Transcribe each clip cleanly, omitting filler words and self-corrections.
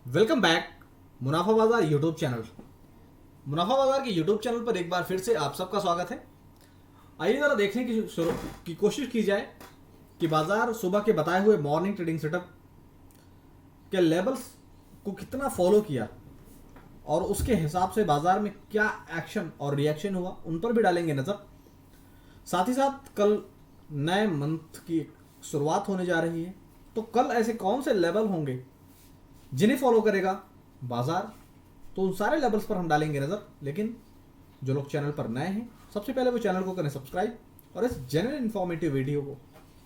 Welcome back मुनाफा बाजार YouTube channel. मुनाफा बाजार के यूट्यूब चैनल पर एक बार फिर से आप सबका स्वागत है। आइए जरा देखने की कोशिश की जाए कि बाजार सुबह के बताए हुए मॉर्निंग ट्रेडिंग सेटअप के लेवल्स को कितना फॉलो किया और उसके हिसाब से बाजार में क्या एक्शन और रिएक्शन हुआ, उन पर भी डालेंगे नजर। साथ ही साथ कल नए मंथ की शुरुआत होने जा रही है, तो कल ऐसे कौन से लेवल होंगे जिन्हें फॉलो करेगा बाजार, तो उन सारे लेवल्स पर हम डालेंगे नजर। लेकिन जो लोग चैनल पर नए हैं, सबसे पहले वो चैनल को करें सब्सक्राइब और इस जनरल इंफॉर्मेटिव वीडियो को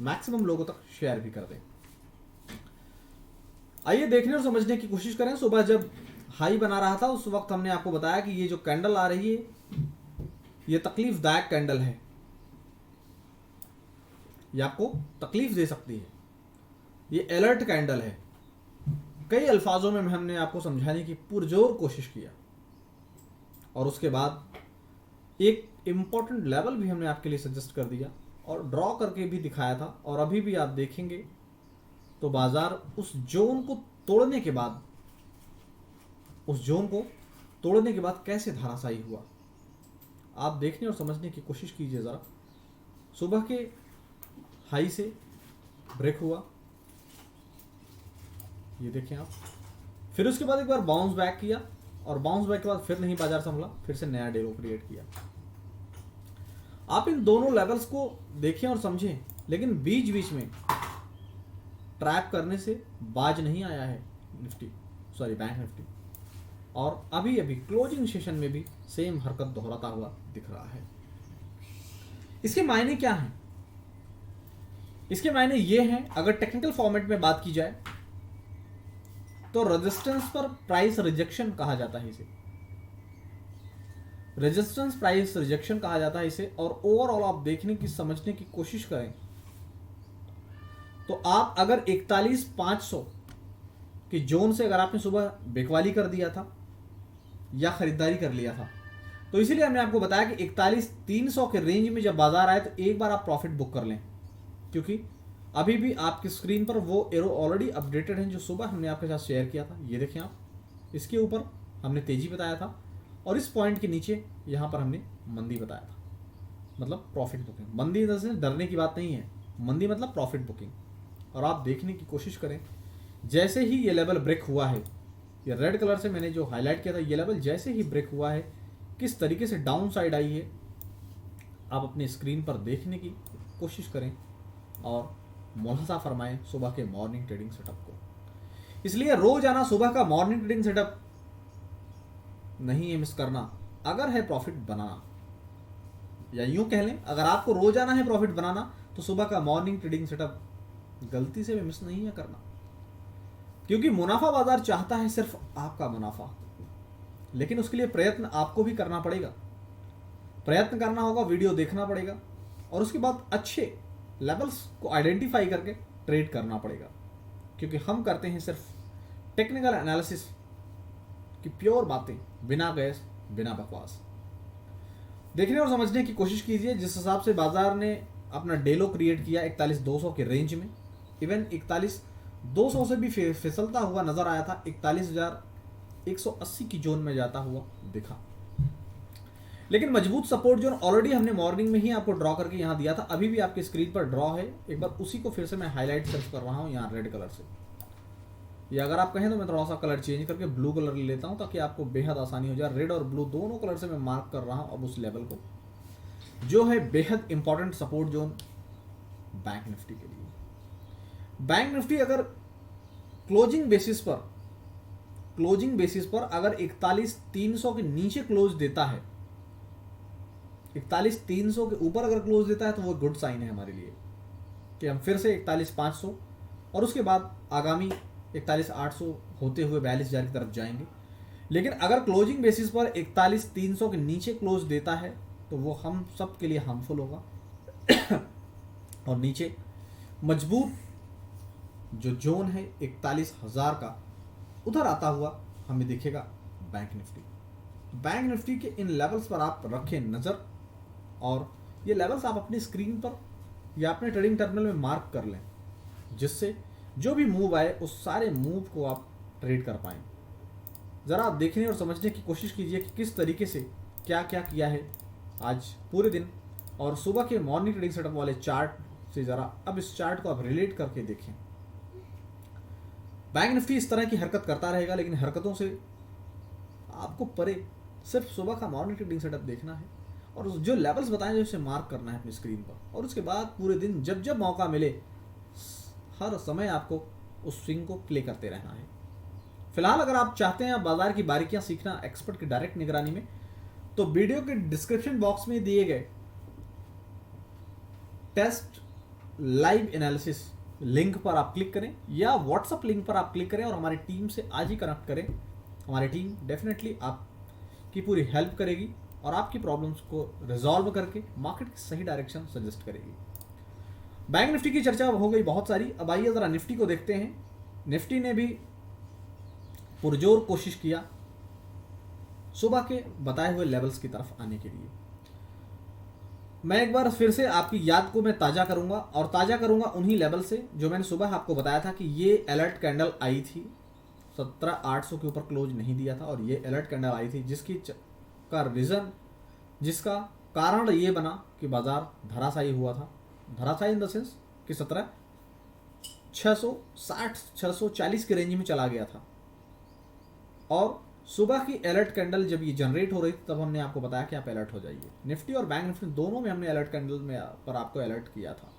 मैक्सिमम लोगों तक शेयर भी कर दें। आइए देखने और समझने की कोशिश करें। सुबह जब हाई बना रहा था उस वक्त हमने आपको बताया कि ये जो कैंडल आ रही है ये तकलीफदायक कैंडल है, ये आपको तकलीफ दे सकती है, ये अलर्ट कैंडल है। कई अल्फाजों में हमने आपको समझाने की पुरजोर कोशिश किया और उसके बाद एक इम्पॉर्टेंट लेवल भी हमने आपके लिए सजेस्ट कर दिया और ड्रॉ करके भी दिखाया था। और अभी भी आप देखेंगे तो बाजार उस जोन को तोड़ने के बाद कैसे धराशायी हुआ, आप देखने और समझने की कोशिश कीजिए ज़रा। सुबह के हाई से ब्रेक हुआ, ये देखें आप। फिर उसके बाद एक बार बाउंस बैक किया और बाउंस बैक के बाद फिर नहीं बाजार संभला, फिर से नया डे लो क्रिएट किया। आप इन दोनों लेवल्स को देखें और समझें, लेकिन बीच बीच में ट्रैप करने से बाज नहीं आया है बैंक निफ्टी, और अभी अभी क्लोजिंग सेशन में भी सेम हरकत दोहराता हुआ दिख रहा है। इसके मायने क्या हैं? इसके मायने ये हैं, अगर टेक्निकल फॉर्मेट में बात की जाए तो रेजिस्टेंस पर प्राइस रिजेक्शन कहा जाता है इसे, रेजिस्टेंस प्राइस रिजेक्शन कहा जाता है इसे। और ओवरऑल आप देखने की समझने की कोशिश करें तो आप अगर 41,500 की जोन से अगर आपने सुबह बिकवाली कर दिया था या खरीदारी कर लिया था, तो इसीलिए हमने आपको बताया कि 41,300 के रेंज में जब बाजार आए तो एक बार आप प्रॉफिट बुक कर लें, क्योंकि अभी भी आपकी स्क्रीन पर वो एरो ऑलरेडी अपडेटेड हैं जो सुबह हमने आपके साथ शेयर किया था। ये देखें आप, इसके ऊपर हमने तेजी बताया था और इस पॉइंट के नीचे यहाँ पर हमने मंदी बताया था, मतलब प्रॉफिट बुकिंग। मंदी से डरने की बात नहीं है, मंदी मतलब प्रॉफिट बुकिंग। और आप देखने की कोशिश करें, जैसे ही ये लेवल ब्रेक हुआ है, ये रेड कलर से मैंने जो हाईलाइट किया था, ये लेवल जैसे ही ब्रेक हुआ है किस तरीके से डाउन साइड आई है आप अपनी स्क्रीन पर देखने की कोशिश करें और मुलाजा फरमाएं सुबह के मॉर्निंग ट्रेडिंग सेटअप को। इसलिए रोजाना सुबह का मॉर्निंग ट्रेडिंग सेटअप नहीं है मिस करना, अगर है प्रॉफिट बनाना, या यूं कह लें अगर आपको रोजाना है प्रॉफिट बनाना तो सुबह का मॉर्निंग ट्रेडिंग सेटअप गलती से भी मिस नहीं है करना। क्योंकि मुनाफा बाजार चाहता है सिर्फ आपका मुनाफा, लेकिन उसके लिए प्रयत्न आपको भी करना पड़ेगा, प्रयत्न करना होगा, वीडियो देखना पड़ेगा और उसके बाद अच्छे लेवल्स को आइडेंटिफाई करके ट्रेड करना पड़ेगा। क्योंकि हम करते हैं सिर्फ टेक्निकल एनालिसिस की प्योर बातें, बिना बहस बिना बकवास। देखने और समझने की कोशिश कीजिए। जिस हिसाब से बाजार ने अपना डेलो क्रिएट किया 41,200 के रेंज में, इवन 41,200 से भी फिसलता हुआ नजर आया था, 41,180 की जोन में जाता हुआ दिखा। लेकिन मजबूत सपोर्ट जोन ऑलरेडी हमने मॉर्निंग में ही आपको ड्रॉ करके यहाँ दिया था, अभी भी आपकी स्क्रीन पर ड्रॉ है। एक बार उसी को फिर से मैं हाईलाइट सिर्फ कर रहा हूँ यहाँ रेड कलर से, या अगर आप कहें तो मैं थोड़ा सा कलर चेंज करके ब्लू कलर ले लेता हूँ ताकि आपको बेहद आसानी हो जाए। रेड और ब्लू दोनों कलर से मैं मार्क कर रहा हूँ अब उस लेवल को जो है बेहद important support zone bank Nifty के लिए। बैंक निफ्टी अगर क्लोजिंग बेसिस पर अगर 41,300 के नीचे क्लोज देता है, 41,300 के ऊपर अगर क्लोज देता है तो वो गुड साइन है हमारे लिए कि हम फिर से 41,500 और उसके बाद आगामी 41,800 होते हुए 42,000 की तरफ जाएंगे। लेकिन अगर क्लोजिंग बेसिस पर 41,300 के नीचे क्लोज देता है तो वो हम सब के लिए हार्मफुल होगा और नीचे मजबूत जो जोन है 41,000 का, उधर आता हुआ हमें दिखेगा बैंक निफ्टी। बैंक निफ्टी के इन लेवल्स पर आप रखें नज़र और ये लेवल्स आप अपनी स्क्रीन पर या अपने ट्रेडिंग टर्मिनल में मार्क कर लें, जिससे जो भी मूव आए उस सारे मूव को आप ट्रेड कर पाएँ। ज़रा आप देखने और समझने की कोशिश कीजिए कि किस तरीके से क्या क्या किया है आज पूरे दिन, और सुबह के मॉर्निंग ट्रेडिंग सेटअप वाले चार्ट से ज़रा अब इस चार्ट को आप रिलेट करके देखें। बैंक निफ्टी इस तरह की हरकत करता रहेगा, लेकिन हरकतों से आपको परे सिर्फ सुबह का मॉर्निंग ट्रेडिंग सेटअप देखना है और जो लेवल्स बताएं जो उसे मार्क करना है अपनी स्क्रीन पर, और उसके बाद पूरे दिन जब जब मौका मिले हर समय आपको उस स्विंग को प्ले करते रहना है। फिलहाल अगर आप चाहते हैं बाजार की बारीकियां सीखना एक्सपर्ट की डायरेक्ट निगरानी में, तो वीडियो के डिस्क्रिप्शन बॉक्स में दिए गए टेस्ट लाइव एनालिसिस लिंक पर आप क्लिक करें या व्हाट्सएप लिंक पर आप क्लिक करें और हमारी टीम से आज ही कनेक्ट करें। हमारी टीम डेफिनेटली आपकी पूरी हेल्प करेगी और आपकी प्रॉब्लम्स को रिजॉल्व करके मार्केट की सही डायरेक्शन सजेस्ट करेगी। बैंक निफ्टी की चर्चा हो गई बहुत सारी, अब आइए ज़रा निफ्टी को देखते हैं। निफ्टी ने भी पुरजोर कोशिश किया सुबह के बताए हुए लेवल्स की तरफ आने के लिए। मैं एक बार फिर से आपकी याद को मैं ताज़ा करूंगा और ताज़ा करूंगा उन्हीं लेवल से जो मैंने सुबह आपको बताया था कि ये अलर्ट कैंडल आई थी, 17,800 के ऊपर क्लोज नहीं दिया था और ये अलर्ट कैंडल आई थी जिसका रीज़न, जिसका कारण ये बना कि बाजार धराशायी हुआ था। धराशायी इन द सेंस कि 17,660-640 के रेंज में चला गया था और सुबह की अलर्ट कैंडल जब ये जनरेट हो रही थी तब हमने आपको बताया कि आप अलर्ट हो जाइए। निफ्टी और बैंक निफ्टी दोनों में हमने अलर्ट कैंडल में पर आपको अलर्ट किया था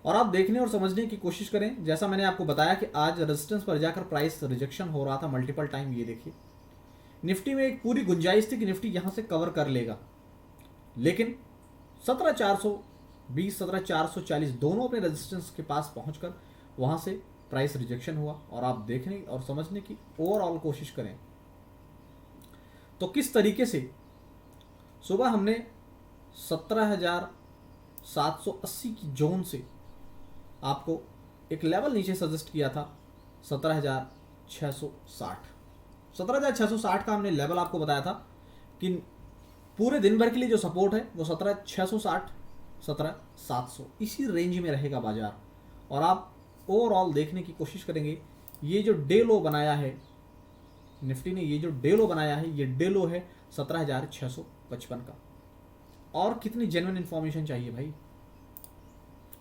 और आप देखने और समझने की कोशिश करें। जैसा मैंने आपको बताया कि आज रेजिस्टेंस पर जाकर प्राइस रिजेक्शन हो रहा था मल्टीपल टाइम। ये देखिए निफ्टी में एक पूरी गुंजाइश थी कि निफ्टी यहां से कवर कर लेगा, लेकिन 17,420 17,440 दोनों अपने रेजिस्टेंस के पास पहुंचकर वहां से प्राइस रिजेक्शन हुआ। और आप देखने और समझने की ओवरऑल कोशिश करें तो किस तरीके से सुबह हमने 17,780 की जोन से आपको एक लेवल नीचे सजेस्ट किया था 17,660। 17,660 का हमने लेवल आपको बताया था कि पूरे दिन भर के लिए जो सपोर्ट है वो 17,660 17,700 इसी रेंज में रहेगा बाजार। और आप ओवरऑल देखने की कोशिश करेंगे, ये जो डे लो बनाया है निफ्टी ने, ये जो डे लो बनाया है ये डे लो है 17,655 का। और कितनी जेन्युइन इन्फॉर्मेशन चाहिए भाई,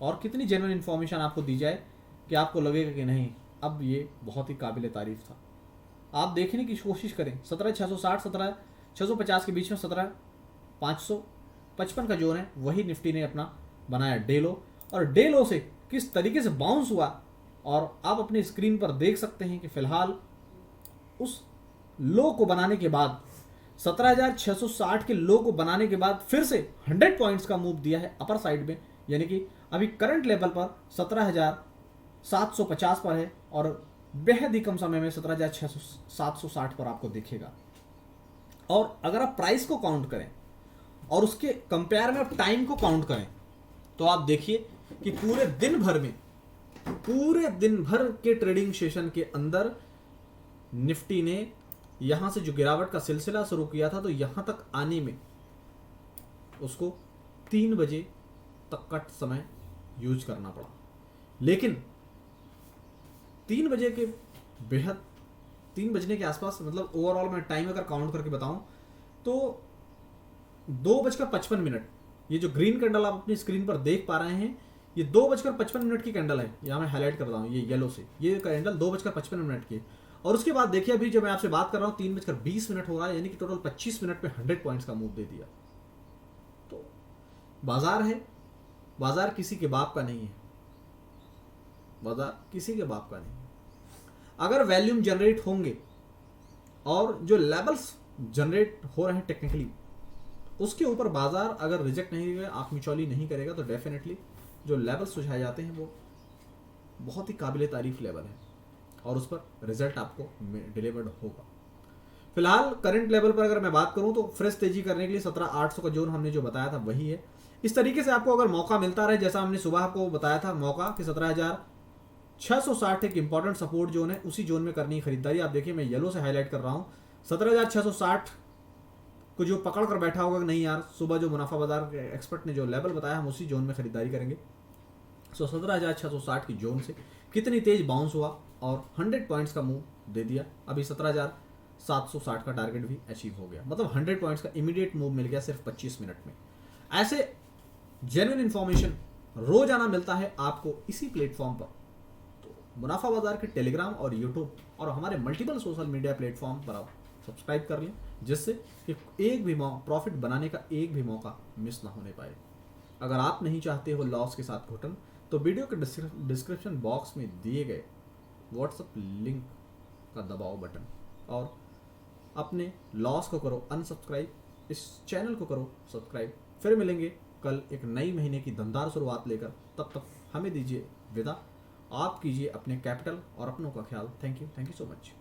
और कितनी जेन्युइन इन्फॉर्मेशन आपको दी जाए कि आपको लगेगा कि नहीं अब ये बहुत ही काबिल तारीफ था। आप देखने की कोशिश करें 17,660 17,650 के बीच में 17,555 का जोन है, वही निफ्टी ने अपना बनाया डे लो। और डे लो से किस तरीके से बाउंस हुआ और आप अपनी स्क्रीन पर देख सकते हैं कि फिलहाल उस लो को बनाने के बाद 17,660 के लो को बनाने के बाद फिर से 100 पॉइंट्स का मूव दिया है अपर साइड में, यानी कि अभी करंट लेवल पर 17,750 पर है और बेहद ही कम समय में 17,760 पर आपको दिखेगा। और अगर आप प्राइस को काउंट करें और उसके कंपेयर में आप टाइम को काउंट करें तो आप देखिए कि पूरे दिन भर के ट्रेडिंग सेशन के अंदर निफ्टी ने यहां से जो गिरावट का सिलसिला शुरू किया था तो यहां तक आने में उसको 3 बजे तक का समय यूज करना पड़ा। लेकिन 3 बजे के बेहद 3 बजने के आसपास, मतलब ओवरऑल मैं टाइम अगर काउंट करके बताऊं तो 2:55, ये जो ग्रीन कैंडल आप अपनी स्क्रीन पर देख पा रहे हैं ये 2:55 की कैंडल है। यहाँ मैं हाईलाइट कर रहा हूँ ये येलो से, ये कैंडल 2:55 की। और उसके बाद देखिए अभी जब मैं आपसे बात कर रहा हूँ 3:20 हो रहा है, यानी कि टोटल 25 मिनट में 100 पॉइंट्स का मूव दे दिया। तो बाजार है, बाजार किसी के बाप का नहीं है, बाजार किसी के बाप का नहीं है। अगर वैल्यूम जनरेट होंगे और जो लेवल्स जनरेट हो रहे हैं टेक्निकली उसके ऊपर बाजार अगर रिजेक्ट नहीं करेगा, आंख मिचौली नहीं करेगा तो डेफिनेटली जो लेवल सुझाए जाते हैं वो बहुत ही काबिल तारीफ लेवल है और उस पर रिजल्ट आपको डिलीवर्ड होगा। फिलहाल करंट लेवल पर अगर मैं बात करूं तो फ्रेश तेजी करने के लिए 17,800 का जोन हमने जो बताया था वही है। इस तरीके से आपको अगर मौका मिलता रहे, जैसा हमने सुबह आपको बताया था मौका कि 17,660 एक इंपॉर्टेंट सपोर्ट जोन है, उसी जोन में करनी है खरीदारी। आप देखिए मैं येलो से हाईलाइट कर रहा हूँ 17,660 को जो पकड़ कर बैठा होगा कि नहीं यार सुबह जो मुनाफा बाजार एक्सपर्ट ने जो लेवल बताया हम उसी जोन में खरीदारी करेंगे। सो 17,660 की जोन से कितनी तेज बाउंस हुआ और 100 पॉइंट्स का मूव दे दिया। अभी 17,760 का टारगेट भी अचीव हो गया, मतलब 100 पॉइंट्स का इमीडिएट मूव मिल गया सिर्फ 25 मिनट में। ऐसे जेन्युइन इन्फॉर्मेशन रोजाना मिलता है आपको इसी प्लेटफॉर्म पर। तो मुनाफा बाजार के टेलीग्राम और यूट्यूब और हमारे मल्टीपल सोशल मीडिया प्लेटफॉर्म पर आप सब्सक्राइब कर लें, जिससे कि एक भी प्रॉफिट बनाने का एक भी मौका मिस ना होने पाए। अगर आप नहीं चाहते हो लॉस के साथ घुटन, तो वीडियो के डिस्क्रिप्शन बॉक्स में दिए गए व्हाट्सएप लिंक का दबाओ बटन और अपने लॉस को करो अनसब्सक्राइब, इस चैनल को करो सब्सक्राइब। फिर मिलेंगे कल एक नई महीने की दमदार शुरुआत लेकर। तब तक हमें दीजिए विदा। आप कीजिए अपने कैपिटल और अपनों का ख्याल। Thank you so much.